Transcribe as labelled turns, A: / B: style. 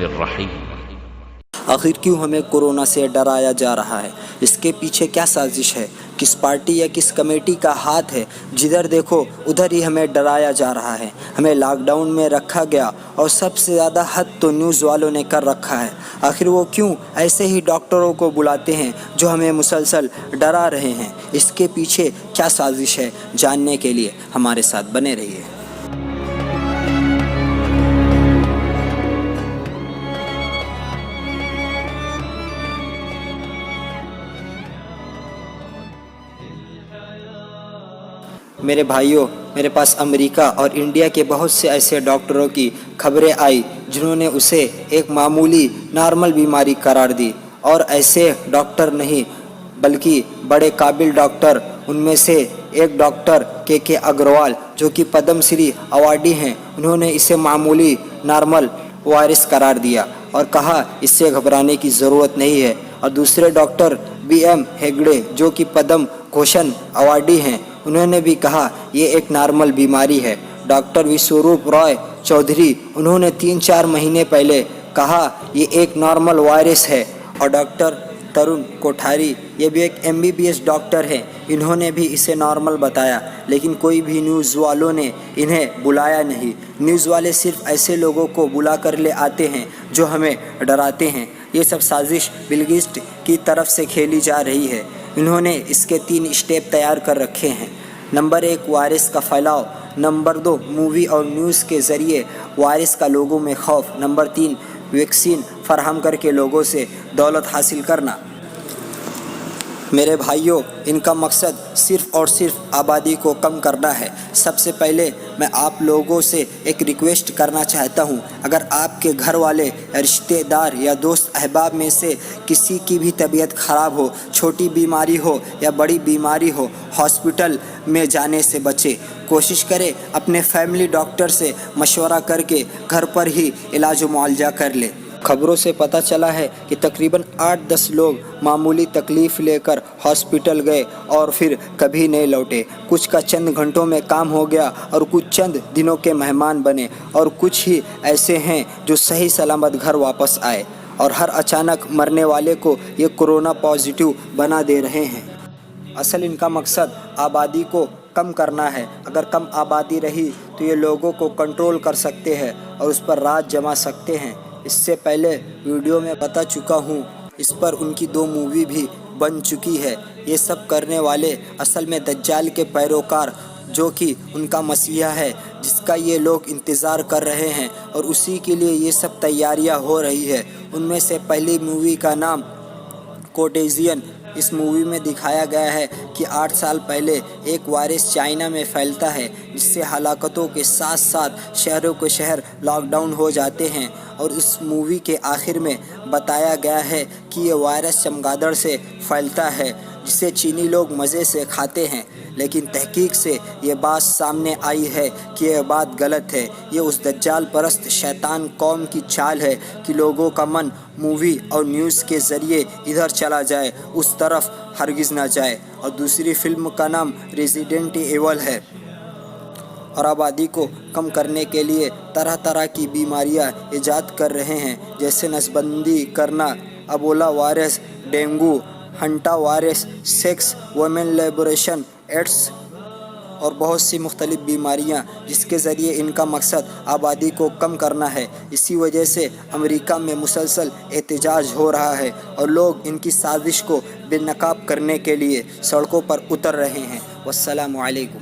A: الرحمن الرحیم۔
B: آخر کیوں ہمیں کورونا سے ڈرایا جا رہا ہے؟ اس کے پیچھے کیا سازش ہے؟ کس پارٹی یا کس کمیٹی کا ہاتھ ہے؟ جدھر دیکھو ادھر ہی ہمیں ڈرایا جا رہا ہے۔ ہمیں لاک ڈاؤن میں رکھا گیا اور سب سے زیادہ حد تو نیوز والوں نے کر رکھا ہے۔ آخر وہ کیوں ایسے ہی ڈاکٹروں کو بلاتے ہیں جو ہمیں مسلسل ڈرا رہے ہیں؟ اس کے پیچھے کیا سازش ہے؟ جاننے کے لیے ہمارے ساتھ بنے رہیے۔ میرے بھائیوں، میرے پاس امریکہ اور انڈیا کے بہت سے ایسے ڈاکٹروں کی خبریں آئی جنہوں نے اسے ایک معمولی نارمل بیماری قرار دی، اور ایسے ڈاکٹر نہیں بلکہ بڑے قابل ڈاکٹر۔ ان میں سے ایک ڈاکٹر کے اگروال جو کہ پدم شری ایوارڈی ہیں، انہوں نے اسے معمولی نارمل وائرس قرار دیا اور کہا اس سے گھبرانے کی ضرورت نہیں ہے۔ اور دوسرے ڈاکٹر BM ہیگڑے جو کہ پدم بھوشن ایوارڈی ہیں، انہوں نے بھی کہا یہ ایک نارمل بیماری ہے۔ ڈاکٹر وشوروپ رائے چودھری، انہوں نے 3-4 مہینے پہلے کہا یہ ایک نارمل وائرس ہے۔ اور ڈاکٹر ترون کوٹھاری، یہ بھی ایک MBBS ڈاکٹر ہیں، انہوں نے بھی اسے نارمل بتایا، لیکن کوئی بھی نیوز والوں نے انہیں بلایا نہیں۔ نیوز والے صرف ایسے لوگوں کو بلا کر لے آتے ہیں جو ہمیں ڈراتے ہیں۔ یہ سب سازش بل گیٹس کی طرف سے کھیلی جا رہی ہے۔ انہوں نے اس کے 3 اسٹیپ تیار کر رکھے ہیں۔ نمبر 1، وائرس کا پھیلاؤ۔ نمبر 2، مووی اور نیوز کے ذریعے وائرس کا لوگوں میں خوف۔ نمبر 3، ویکسین فراہم کر کے لوگوں سے دولت حاصل کرنا۔ میرے بھائیوں، ان کا مقصد صرف اور صرف آبادی کو کم کرنا ہے۔ سب سے پہلے میں آپ لوگوں سے ایک ریکویسٹ کرنا چاہتا ہوں، اگر آپ کے گھر والے، رشتہ دار یا دوست احباب میں سے کسی کی بھی طبیعت خراب ہو، چھوٹی بیماری ہو یا بڑی بیماری ہو، ہاسپٹل میں جانے سے بچیں۔ کوشش کریں اپنے فیملی ڈاکٹر سے مشورہ کر کے گھر پر ہی علاج و معالجہ کر لیں۔ خبروں سے پتہ چلا ہے کہ تقریباً 8-10 لوگ معمولی تکلیف لے کر ہاسپٹل گئے اور پھر کبھی نہیں لوٹے۔ کچھ کا چند گھنٹوں میں کام ہو گیا اور کچھ چند دنوں کے مہمان بنے، اور کچھ ہی ایسے ہیں جو صحیح سلامت گھر واپس آئے، اور ہر اچانک مرنے والے کو یہ کورونا پازیٹیو بنا دے رہے ہیں۔ اصل ان کا مقصد آبادی کو کم کرنا ہے۔ اگر کم آبادی رہی تو یہ لوگوں کو کنٹرول کر سکتے ہیں اور اس پر راج جما سکتے ہیں۔ اس سے پہلے ویڈیو میں بتا چکا ہوں، اس پر ان کی 2 مووی بھی بن چکی ہے۔ یہ سب کرنے والے اصل میں دجال کے پیروکار، جو کہ ان کا مسیحا ہے، جس کا یہ لوگ انتظار کر رہے ہیں، اور اسی کے لیے یہ سب تیاریاں ہو رہی ہے۔ ان میں سے پہلی مووی کا نام کوٹیزین۔ اس مووی میں دکھایا گیا ہے کہ 8 سال پہلے ایک وائرس چائنا میں پھیلتا ہے، جس سے ہلاکتوں کے ساتھ ساتھ شہروں کے شہر لاک ڈاؤن ہو جاتے ہیں، اور اس مووی کے آخر میں بتایا گیا ہے کہ یہ وائرس چمگادڑ سے پھیلتا ہے، جسے چینی لوگ مزے سے کھاتے ہیں، لیکن تحقیق سے یہ بات سامنے آئی ہے کہ یہ بات غلط ہے۔ یہ اس دجال پرست شیطان قوم کی چال ہے کہ لوگوں کا من مووی اور نیوز کے ذریعے ادھر چلا جائے، اس طرف ہرگز نہ جائے۔ اور دوسری فلم کا نام ریزیڈنٹ ایول ہے، اور آبادی کو کم کرنے کے لیے طرح طرح کی بیماریاں ایجاد کر رہے ہیں، جیسے نسبندی کرنا، Ebola virus, dengue, hanta virus, sex, women liberation, AIDS اور بہت سی مختلف بیماریاں، جس کے ذریعے ان کا مقصد آبادی کو کم کرنا ہے۔ اسی وجہ سے امریکہ میں مسلسل احتجاج ہو رہا ہے، اور لوگ ان کی سازش کو بے نقاب کرنے کے لیے سڑکوں پر اتر رہے ہیں۔ والسلام علیکم۔